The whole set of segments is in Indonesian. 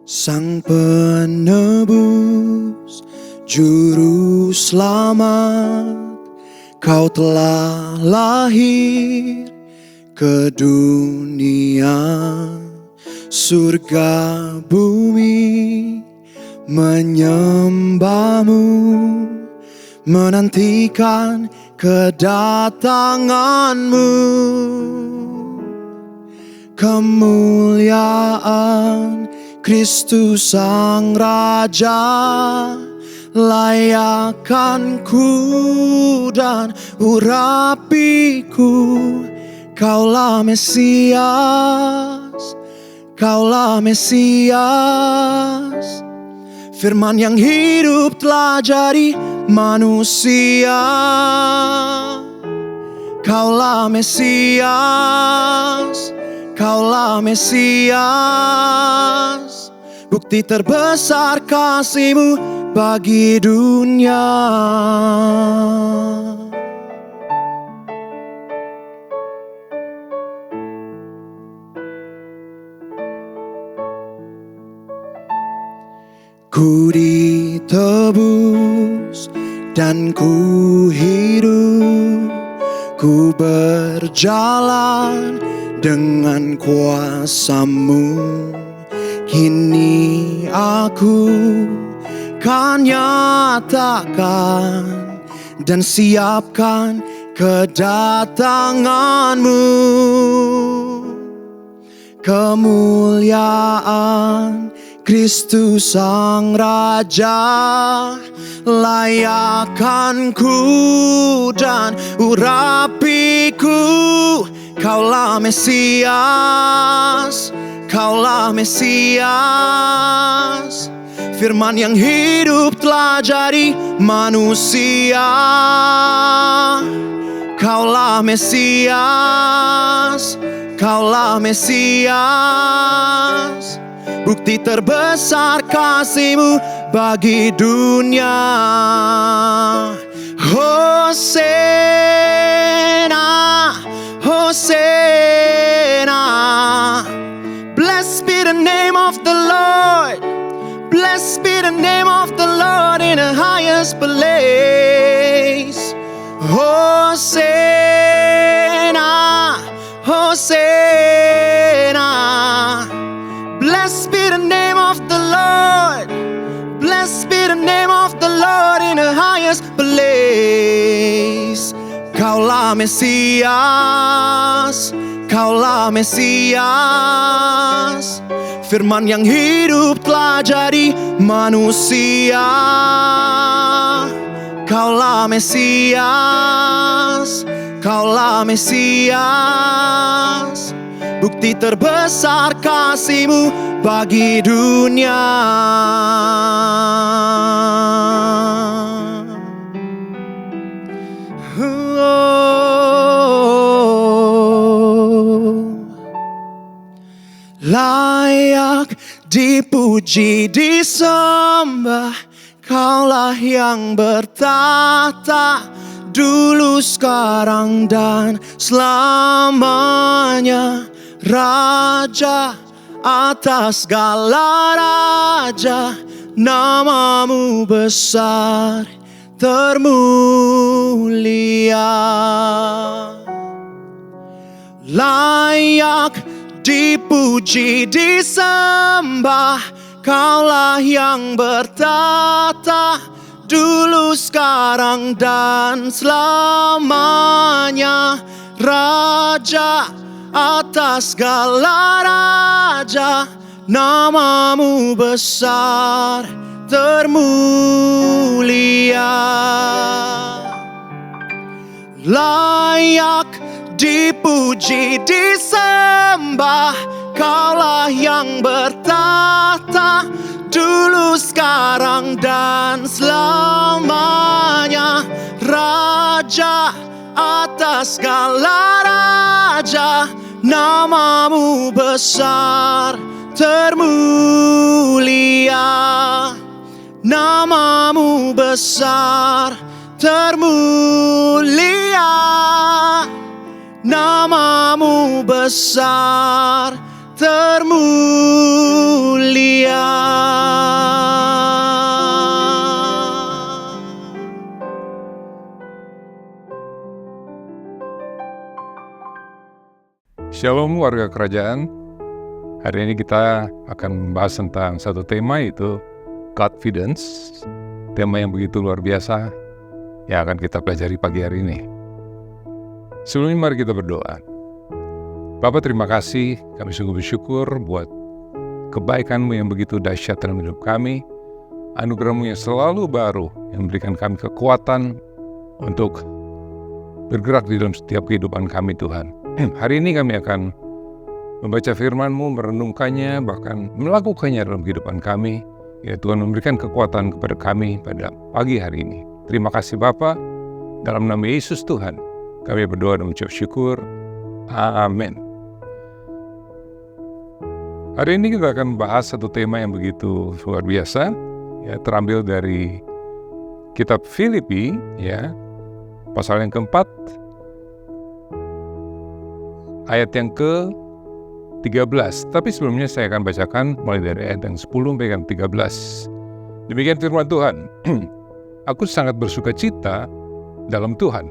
Sang penebus, juru selamat, Kau telah lahir ke dunia. Surga bumi menyembahmu, menantikan kedatanganmu. Kemuliaan Kristus Sang Raja, layakkan ku dan urapiku. Kaulah Mesias, Kaulah Mesias. Firman yang hidup telah jadi manusia. Kaulah Mesias, Kaulah Mesias. Bukti terbesar kasih-Mu bagi dunia. Ku ditebus dan ku hidup, ku berjalan dengan kuasa-Mu. Kini aku kan nyatakan dan siapkan kedatangan-Mu. Kemuliaan Kristus Sang Raja, layakkan ku dan urapiku. Kaulah Mesias, Kaulah Mesias. Firman yang hidup telah jadi manusia. Kaulah Mesias, Kaulah Mesias. Bukti terbesar kasih-Mu bagi dunia. Hosana, Hosana. Blessed be the name of the Lord. Blessed be the name of the Lord in the highest place. Hosana, Hosana. Blessed be the name of the Lord. Blessed be the name of the Lord in the highest place. Kaulah Mesias, Kaulah Mesias. Firman yang hidup telah jadi manusia. Kaulah Mesias, Kaulah Mesias. Bukti terbesar kasih-Mu bagi dunia. Layak dipuji, disembah, Kaulah yang bertahta dulu, sekarang, dan selamanya. Raja atas segala raja, nama-Mu besar termulia. Layak dipuji, disembah, Kaulah yang bertahta dulu, sekarang, dan selamanya. Raja atas segala raja, nama-Mu besar termulia. Layak dipuji, disembah, Kaulah yang bertahta dulu, sekarang, dan selamanya. Raja atas segala raja, nama-Mu besar termulia. Nama-Mu besar termulia. Nama-Mu besar termulia. Shalom warga kerajaan. Hari ini kita akan membahas tentang satu tema, yaitu confidence. Tema yang begitu luar biasa yang akan kita pelajari pagi hari ini. Sebelumnya mari kita berdoa. Bapa, terima kasih, kami sungguh bersyukur buat kebaikan-Mu yang begitu dahsyat dalam hidup kami, anugerah-Mu yang selalu baru, yang memberikan kami kekuatan untuk bergerak di dalam setiap kehidupan kami, Tuhan. Hari ini kami akan membaca firman-Mu, merenungkannya, bahkan melakukannya dalam kehidupan kami. Ya Tuhan, memberikan kekuatan kepada kami pada pagi hari ini. Terima kasih Bapa, dalam nama Yesus Tuhan, kami berdoa dan mengucap syukur. Amin. Hari ini kita akan membahas satu tema yang begitu luar biasa, ya, terambil dari kitab Filipi, ya, pasal yang keempat, ayat yang ke-13. Tapi sebelumnya saya akan bacakan mulai dari ayat yang 10 sampai yang 13. Demikian firman Tuhan. Aku sangat bersuka cita dalam Tuhan,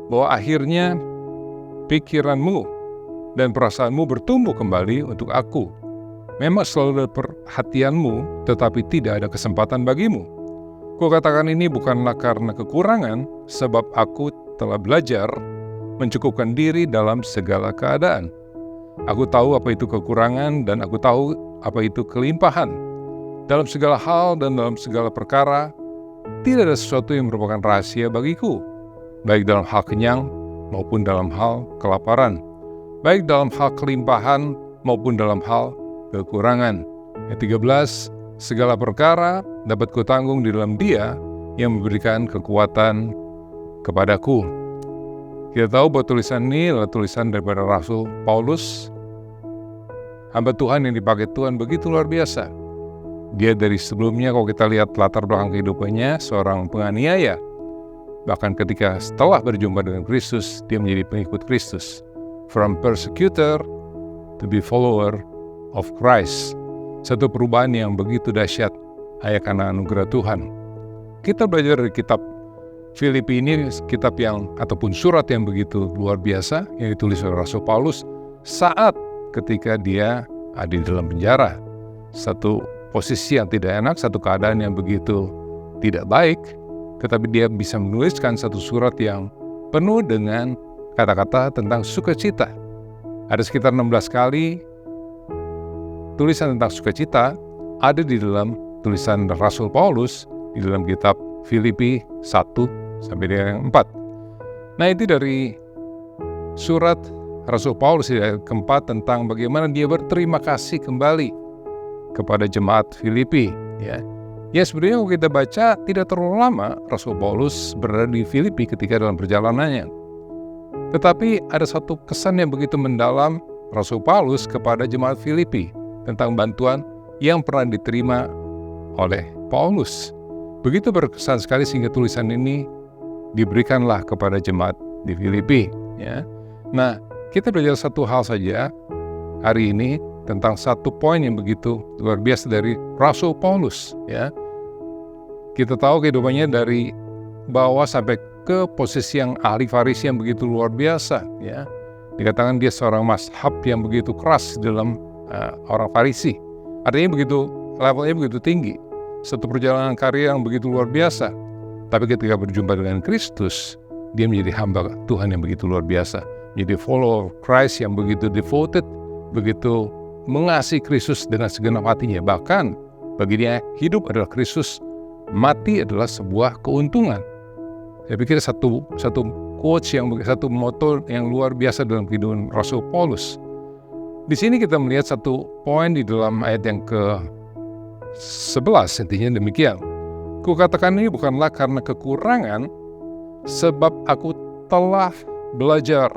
bahwa akhirnya pikiranmu dan perasaanmu bertumbuh kembali untuk aku. Memang selalu ada perhatianmu, tetapi tidak ada kesempatan bagimu. Kukatakan ini bukanlah karena kekurangan, sebab aku telah belajar mencukupkan diri dalam segala keadaan. Aku tahu apa itu kekurangan dan aku tahu apa itu kelimpahan. Dalam segala hal dan dalam segala perkara, tidak ada sesuatu yang merupakan rahasia bagiku, baik dalam hal kenyang maupun dalam hal kelaparan, baik dalam hal kelimpahan maupun dalam hal kekurangan. Ayat 13, segala perkara dapat kutanggung di dalam Dia yang memberikan kekuatan kepadaku. Kita tahu bahwa tulisan ini adalah tulisan daripada Rasul Paulus, hamba Tuhan yang dipakai Tuhan begitu luar biasa. Dia dari sebelumnya, kalau kita lihat latar belakang kehidupannya, seorang penganiaya. Bahkan ketika setelah berjumpa dengan Kristus, dia menjadi pengikut Kristus. From persecutor to be follower of Christ. Satu perubahan yang begitu dahsyat hanya karena anugerah Tuhan. Kita belajar dari kitab Filipi ini, kitab yang ataupun surat yang begitu luar biasa yang ditulis oleh Rasul Paulus saat ketika dia ada di dalam penjara. Satu posisi yang tidak enak, satu keadaan yang begitu tidak baik, tetapi dia bisa menuliskan satu surat yang penuh dengan kata-kata tentang sukacita. Ada sekitar 16 kali tulisan tentang sukacita ada di dalam tulisan Rasul Paulus di dalam kitab Filipi 1 sampai dengan 4. Nah, itu dari surat Rasul Paulus yang keempat tentang bagaimana dia berterima kasih kembali kepada jemaat Filipi. Ya, sebenarnya kalau kita baca tidak terlalu lama Rasul Paulus berada di Filipi ketika dalam perjalanannya. Tetapi ada satu kesan yang begitu mendalam Rasul Paulus kepada jemaat Filipi tentang bantuan yang pernah diterima oleh Paulus. Begitu berkesan sekali sehingga tulisan ini diberikanlah kepada jemaat di Filipi. Ya. Nah, kita belajar satu hal saja hari ini tentang satu poin yang begitu luar biasa dari Rasul Paulus. Ya. Kita tahu kehidupannya dari bawah sampai ke posisi yang ahli Farisi yang begitu luar biasa. Ya. Dikatakan dia seorang mazhab yang begitu keras dalam orang Farisi. Artinya begitu levelnya begitu tinggi. Satu perjalanan karir yang begitu luar biasa. Tapi ketika berjumpa dengan Kristus, dia menjadi hamba Tuhan yang begitu luar biasa. Menjadi follower Christ yang begitu devoted, begitu mengasihi Kristus dengan segenap hatinya. Bahkan bagi dia hidup adalah Kristus, mati adalah sebuah keuntungan. Saya pikir satu quotes yang satu motto yang luar biasa dalam kehidupan Rasul Paulus. Di sini kita melihat satu poin di dalam ayat yang ke-11, intinya demikian. Kukatakan ini bukanlah karena kekurangan, sebab aku telah belajar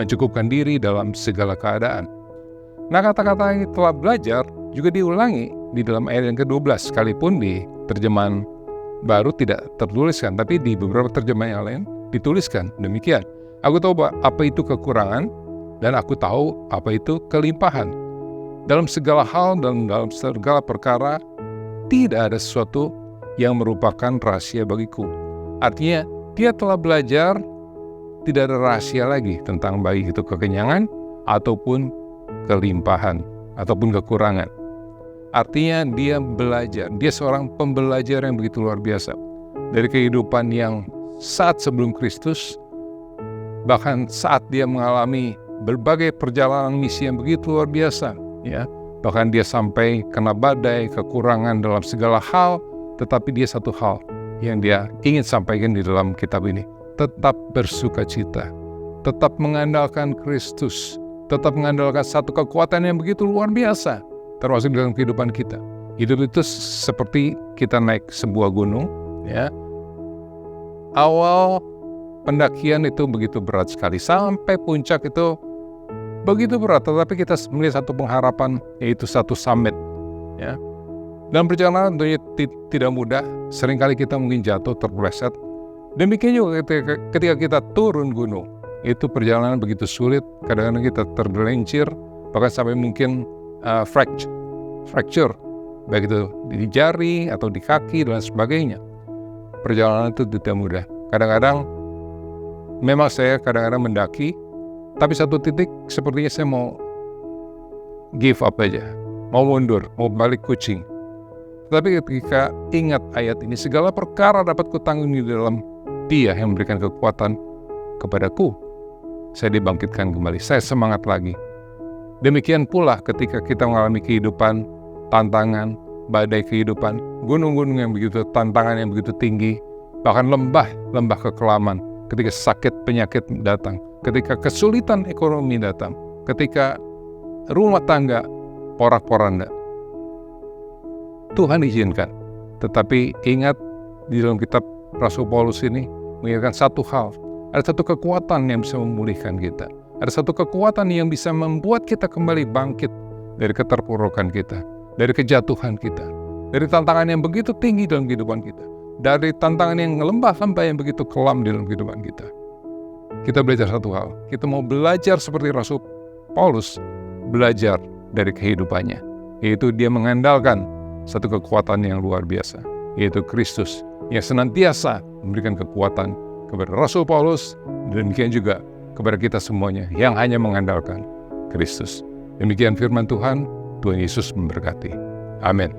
mencukupkan diri dalam segala keadaan. Nah, kata-kata yang telah belajar juga diulangi di dalam ayat yang ke-12, sekalipun di terjemahan baru tidak tertuliskan, tapi di beberapa terjemahan yang lain dituliskan demikian. Aku tahu apa itu kekurangan, Dan aku tahu apa itu kelimpahan. Dalam segala hal dan dalam segala perkara, tidak ada sesuatu yang merupakan rahasia bagiku. Artinya, dia telah belajar, tidak ada rahasia lagi tentang baik itu kekenyangan ataupun kelimpahan ataupun kekurangan. Artinya dia belajar, dia seorang pembelajar yang begitu luar biasa. Dari kehidupan yang saat sebelum Kristus, bahkan saat dia mengalami berbagai perjalanan misi yang begitu luar biasa, ya. Bahkan dia sampai kena badai, kekurangan dalam segala hal, tetapi dia satu hal yang dia ingin sampaikan di dalam kitab ini. Tetap bersuka cita, tetap mengandalkan Kristus, tetap mengandalkan satu kekuatan yang begitu luar biasa, termasuk dalam kehidupan kita. Hidup itu seperti kita naik sebuah gunung, ya. Awal pendakian itu begitu berat sekali, sampai puncak itu begitu berat, tetapi kita melihat satu pengharapan, yaitu satu summit, ya. Dalam perjalanan tentunya tidak mudah, seringkali kita mungkin jatuh, terpeleset. Demikian juga ketika kita turun gunung, itu perjalanan begitu sulit, kadang-kadang kita tergelincir, bahkan sampai mungkin fracture, baik itu di jari atau di kaki dan sebagainya. Perjalanan itu tidak mudah. Kadang-kadang memang saya kadang-kadang mendaki, tapi satu titik sepertinya saya mau give up aja, mau mundur, mau balik kucing. Tetapi ketika ingat ayat ini, segala perkara dapat kutanggung di dalam Dia yang memberikan kekuatan kepadaku, saya dibangkitkan kembali, saya semangat lagi. Demikian pula ketika kita mengalami kehidupan, tantangan, badai kehidupan, gunung-gunung yang begitu, tantangan yang begitu tinggi, bahkan lembah kekelaman, ketika sakit penyakit datang, ketika kesulitan ekonomi datang, ketika rumah tangga porak-poranda, Tuhan izinkan. Tetapi ingat, di dalam kitab Rasul Paulus ini mengingatkan satu hal, ada satu kekuatan yang bisa memulihkan kita, ada satu kekuatan yang bisa membuat kita kembali bangkit dari keterpurukan kita, dari kejatuhan kita, dari tantangan yang begitu tinggi dalam kehidupan kita, dari tantangan yang lembah-lembah yang begitu kelam dalam kehidupan kita. Kita belajar satu hal, kita mau belajar seperti Rasul Paulus, belajar dari kehidupannya, yaitu dia mengandalkan satu kekuatan yang luar biasa, yaitu Kristus, yang senantiasa memberikan kekuatan kepada Rasul Paulus, dan demikian juga kepada kita semuanya yang hanya mengandalkan Kristus. Demikian firman Tuhan, Tuhan Yesus memberkati. Amin.